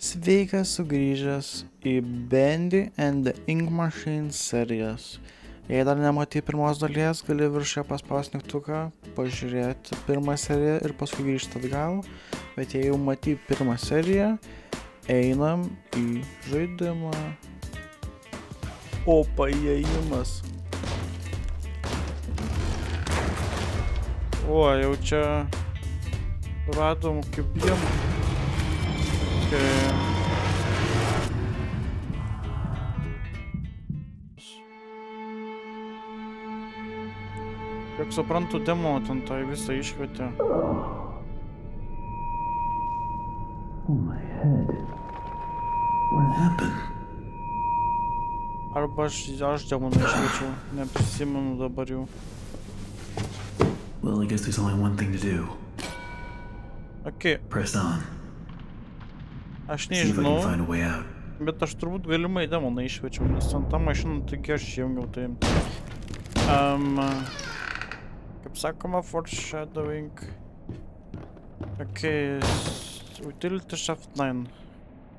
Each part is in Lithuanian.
Sveikas sugrįžęs į Bendy and the Ink Machine serijas. Jei dar nematai pirmos dalies, gali viršuje paspausti mygtuką, pažiūrėti pirmą seriją ir paskui grįžti atgal. Bet jei jau matai pirmą seriją, einam į žaidimą. O paėjimas. O, jau čia radom kaip jiem. Kiek suprantu, demo ten tai visą iškvietė. Oh my head. What happened? Arba aš demoną iškviečiau, neprisimenu dabar jau. Well, I guess there's only one thing to do. Okay. Press on. Aš See if I can nežinau, find a way out. bet aš turbūt galimai demoną iškviečiau, nes ant tą mašiną taigi aš įjungiau tai. Kaip sakoma, foreshadowing. Okay, utility shaft 9.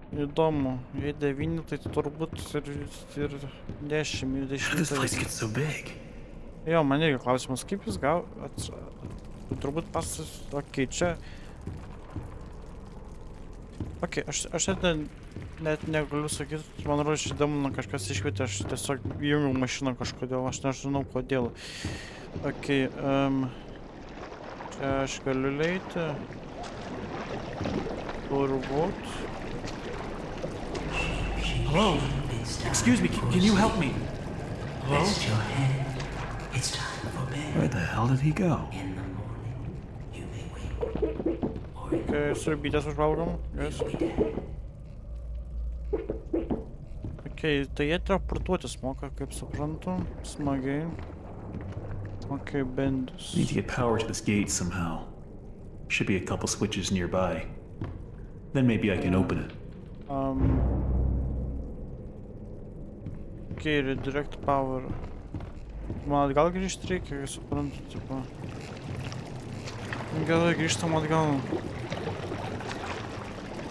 Įdomu, jei 9, tai turbūt ir 10, This place gets so big. Jo, man irgi klausimas, kaip jis gavo, turbūt pasas, okei, čia. Okei, aš net negaliu sakyti, man rodo, šį demoną kažkas iškvietė, aš tiesiog įjungiau mašiną kažkodėl, aš nežinau kodėl. Okei, čia aš galiu leiti. Turbūt. Hello? Excuse me, can you help me? Hello? Rest your head. It's time for bed. Where the hell did he go? In the morning, you may wake. Or in Okay, surbytės užvalgom. Yes. Okay, tai jie teleportuotis moka, kaip suprantu. Smagiai. Okay, bendus. Need to get power to this gate somehow. Should be a couple switches nearby. Then maybe I can open it. Okay, redirect power. Man atgal grįžti reikia, kaip suprantu, tipo. Gerai, grįžtam atgal.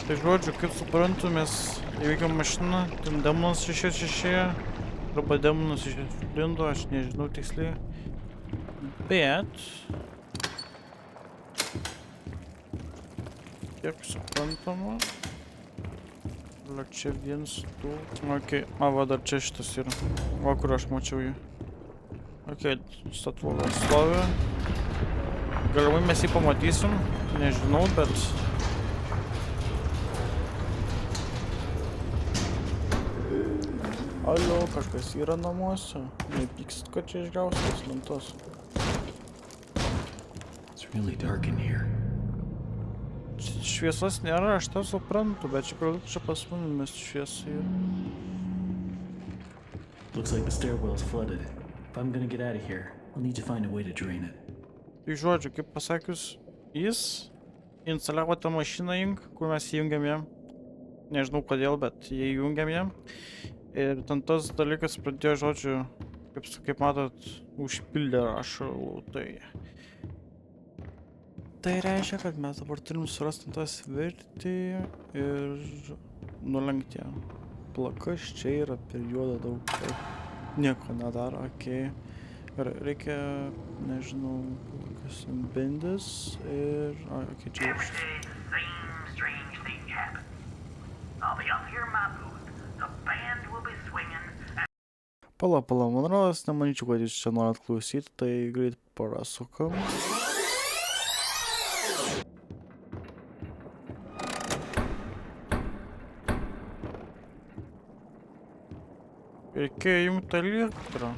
Tai žodžiu, kaip suprantu, mes įveikiam mašiną, ten demonas išėjo, arba demonas išlindo, aš nežinau tiksliai. Bet... Kiek suprantama... Čia vienas, du... Okei, va dar čia šitas yra. Va, kur aš mačiau jį. Okei, statulą stovi. Galimai mes jį pamatysim, nežinau, bet... Alio, kažkas yra namuose. Nepyksit, kad čia išgaustas lentos. It's really dark in here. Šviesos nėra, aš tą suprantu, bet čia pas mumis šviesa yra. Looks like the stairwell's flooded. If I'm gonna get out of here, I'll need to find a way to drain it. Tai žodžiu, kaip pasakius, jis instaliavo tą mašiną Ink, kur mes įjungiam ją. Nežinau kodėl, bet jie įjungiam ją. Ir ten tas dalykas pradėjo, žodžiu, kaip matot, užpildė rašalų. Tai reiškia, kad mes dabar turim surasti tą svirtį ir nulenkti ją. Plakas čia yra per juodą daug. Nieko nedaro, okei. Ir reikia, nežinau, kas bendis ir... Okei, čia yra šis. Same strange thing happened. I'll be up here in my booth. The band will be swinging. Pala, man rodos, nemanyčiau, kad jūs čia norit klausyti, tai greit parasukam. Reikėjo jungti elektrą.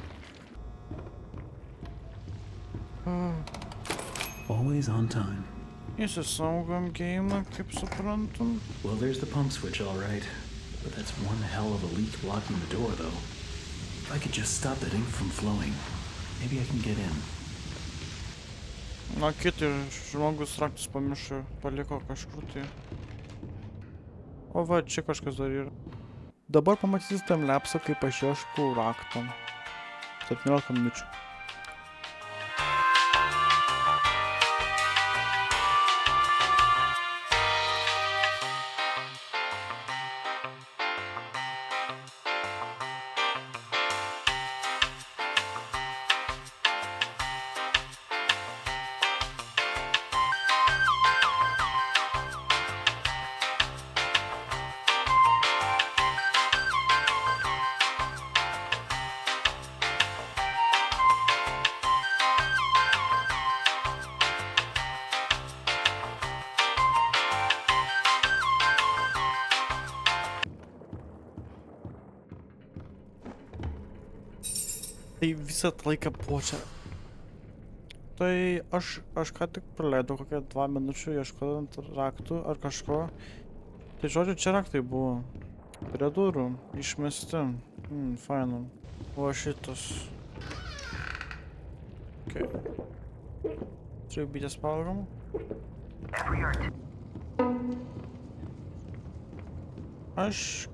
Always on time. Įsisaugom geimą, kaip suprantam. Well, there's the pump switch, all right. But that's one hell of a leak blocking the door, though. If I could just stop that ink from flowing, maybe I can get in. Na, kiti žmogus raktus pamiršo, paliko kažkur tai. O va, čia kažkas dar yra. Dabar pamatysite tam lepsą, kaip aš ieškau rakto. 17 minučių. Tai visą laiką puočia. Tai aš ką tik praleidau kokią 2 minučių ieškodant raktų ar kažko. Tai žodžiu, čia raktai buvo. Prie durų. Išmesti. Fainu. O šitas. Okay. Čia bitės valgom. Aš...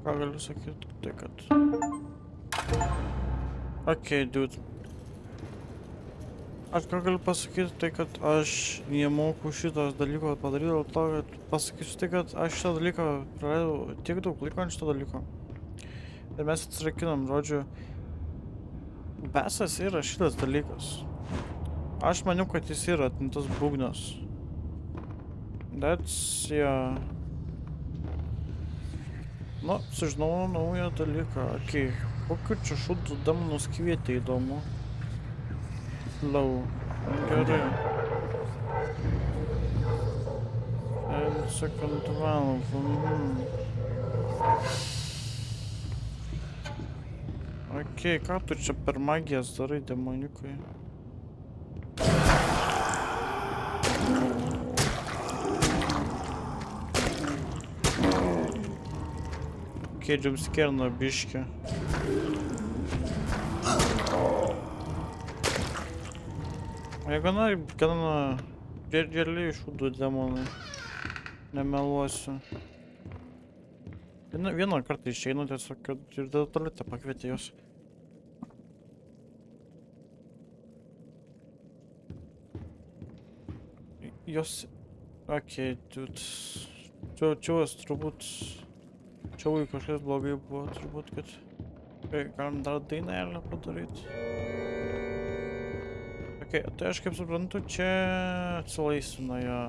Ką galiu sakyti, tai kad... Okay, dude. Aš ką galiu pasakyti, tai kad aš nemoku šitos dalyko padaryti, dėl to, kad pasakysiu tai, kad aš šitą dalyką praleidau tiek daug laiko ant šito dalyko. Ir mes atsirakinam, žodžiu, besas yra šitas dalykas. Aš maniau, kad jis yra tas būgnas. That's, yeah. Nu, sužinau naują dalyką. Okay. Kokiu čia šūdų demonus kvietė įdomu. Lau. Gerai. And second valve. Okay, ką tu čia per magijas darai, demoniukai? Okay, jumpscare nuo biškį. Jie gana realiai šūdų demonai. Nemeluosiu. Vieną kartą išeinu tiesiog, kad ir dėl tualetę pakvietė jos. Jos... Okei, dude. Čia turbūt... Čia kažkas blogai buvo, turbūt, kad... Galim dar dainelę padaryti. Okei, tai aš kaip suprantu, čia atsilaisvina ją.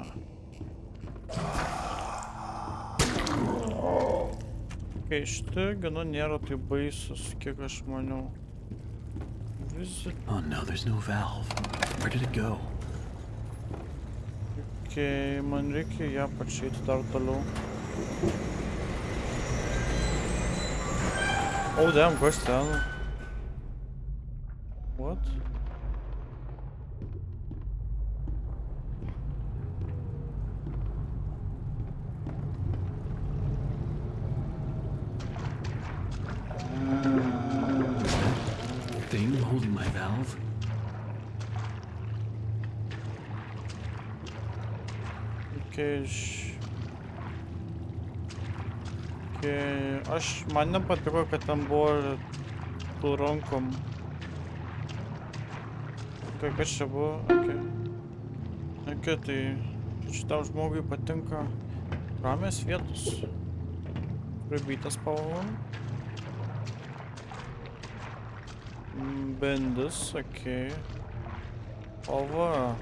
Okei, šitie gana nėra tai baisus, kiek aš maniau. Oh no, there's no valve. Where did it go? Okei, man reikia ją pačiaiti dar toliau. Oh damn, kas ten? What? Thing holding my valve? Okay, man nepatiko, kad ten buvo tų rankom. Okay, kas čia buvo? Okay, tai šitam žmogui patinka ramės vietos. Pribytas pavojom. Bendis, okay. O va.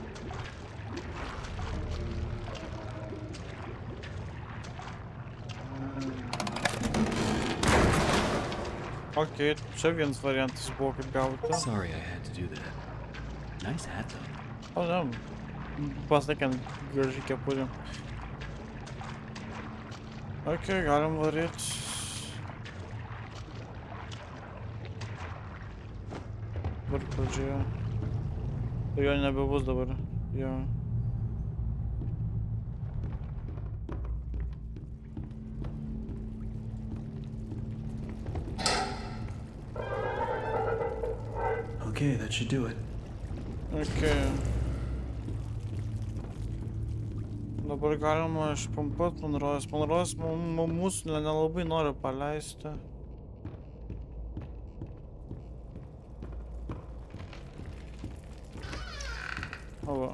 Okay, čia vienas variantas buvo kaip gauti. Sorry I had to do that. Nice hat though. O, ne. Pasakant graži kepurė. Okay, galim varyt. Dabar pradžioje. Tai jo nebebus dabar. Jo. Okay, that should do it. Okay. Dabar galima išpumpuot, man rodos. Man rodos, mūsų nelabai nori paleisti. O va.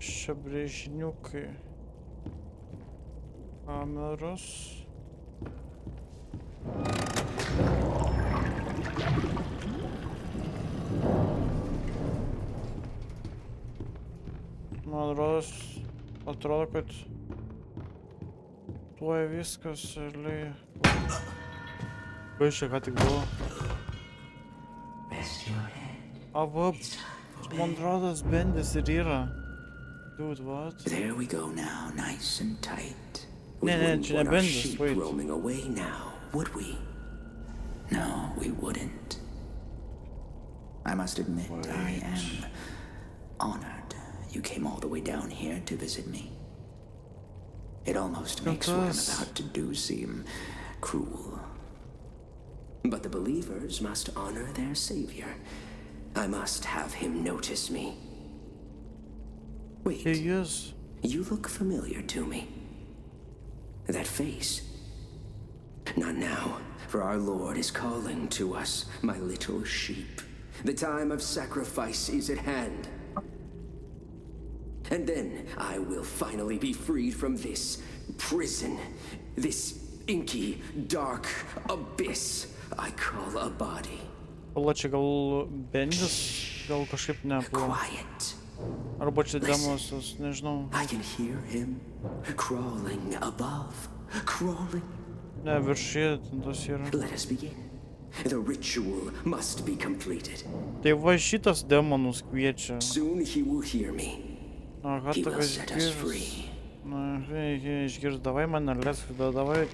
Čia brėžiniukai. Kameros. Man rodos, atrodo, kad tuoj viskas realiai... Kas čia ką tik buvo? Va, man rodos, Bendis ir yra. Dude, what? There we go now, nice and tight. Ne, We wouldn't čia ne want our Bendis, sheep wait. roaming away now, would we? No, we wouldn't. I must admit, I am honored you came all the way down here to visit me. It almost makes what I'm about to do seem cruel. But the believers must honor their savior. I must have him notice me. Wait, He is. you look familiar to me. That face. Not now, for our Lord is calling to us, my little sheep. The time of sacrifice is at hand. And then I will finally be freed from this prison, this inky, dark abyss I call a body. Pala čia gal bendis, gal kažkaip nebuvo. Quiet. Arba čia demosas, nežinau. I can hear him crawling above, crawling. Ne, viršyje ten tas yra. Let us begin. The ritual must be completed. Tai va šitas demonus kviečia. Soon he will hear me. Aha, He will tokia set us išgirs. free. Na, reikia išgirs, davai mane leisk, davai.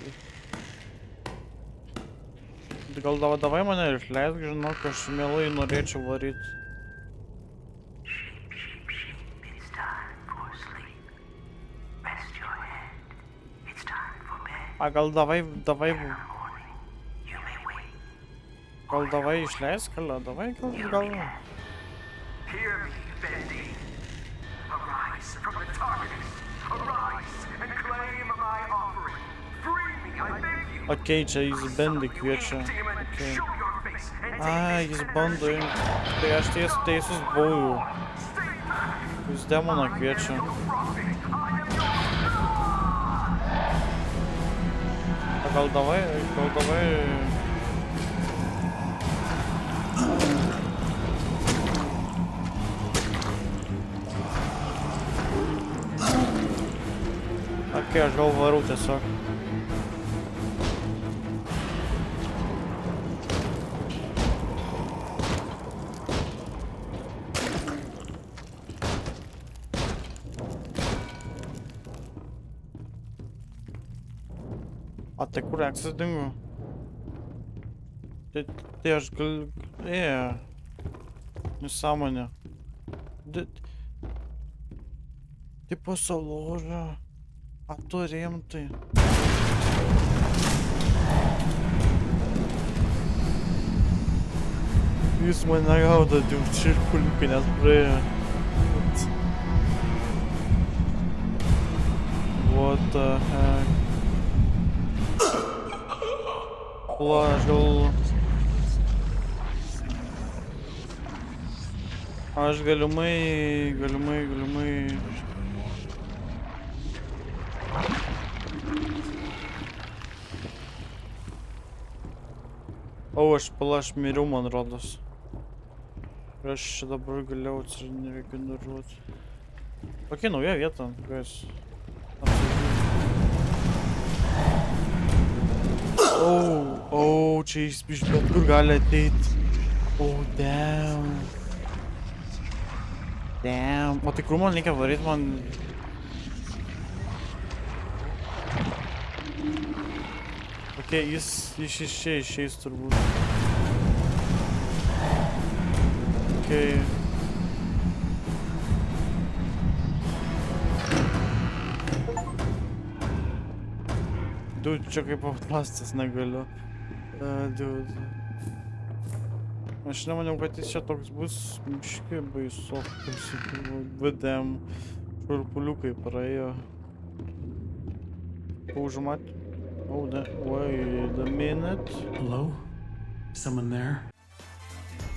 Gal davai mane išleisk, žinok, aš mielai norėčiau varyti. Sheep, it's time for sleep. Rest your head. It's time for bed. A gal davai, Morning, you may wake. gal davai išleisk, davai, gal. Hear me, Bendy. Arise from the darkness. Arise and claim my offering. Free me, I beg you. Okei, čia jis bendį kviečia. Demon, Okei. show your face and Ai, jis bando imti. Tai aš teisus buvau. stay back. Jis demoną kviečia. A gal davai. Okei, aš gal varau tiesiog. A tai kur Eksas dingo? Tai aš gal... Nesąmonė. Tai pasalaužė. A tu rimtai. Jis mane gaudo, čirkuliukai net praėjo. What the heck? Pala, aš gal... Aš galimai... O, aš miriau, man rodos. Ir aš čia dabar galėjau neregeneruoti. Kokia nauja vieta, guys. Čia jis iš bet kur gali ateit. Damn. O tai kur man reikia varyt, man... Okei, jis iš čia išeis turbūt. Okei. Dude, čia kaip aplastas negaliu. Dude. Aš nemaniau, kad jis čia toks bus biškai baisu. VDM šurpuliukai praėjo. Užmat. Oh, wait a minute. Hello? Someone there?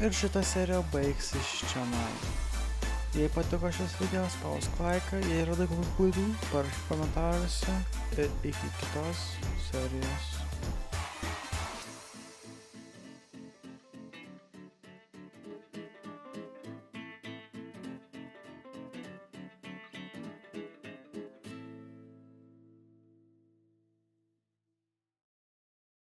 Ir šitą seriją baigsis čionai. Jei patiko šis video, spausk laiką, jei radai kokių klaidų, parašyk komentaruose ir iki kitos serijos.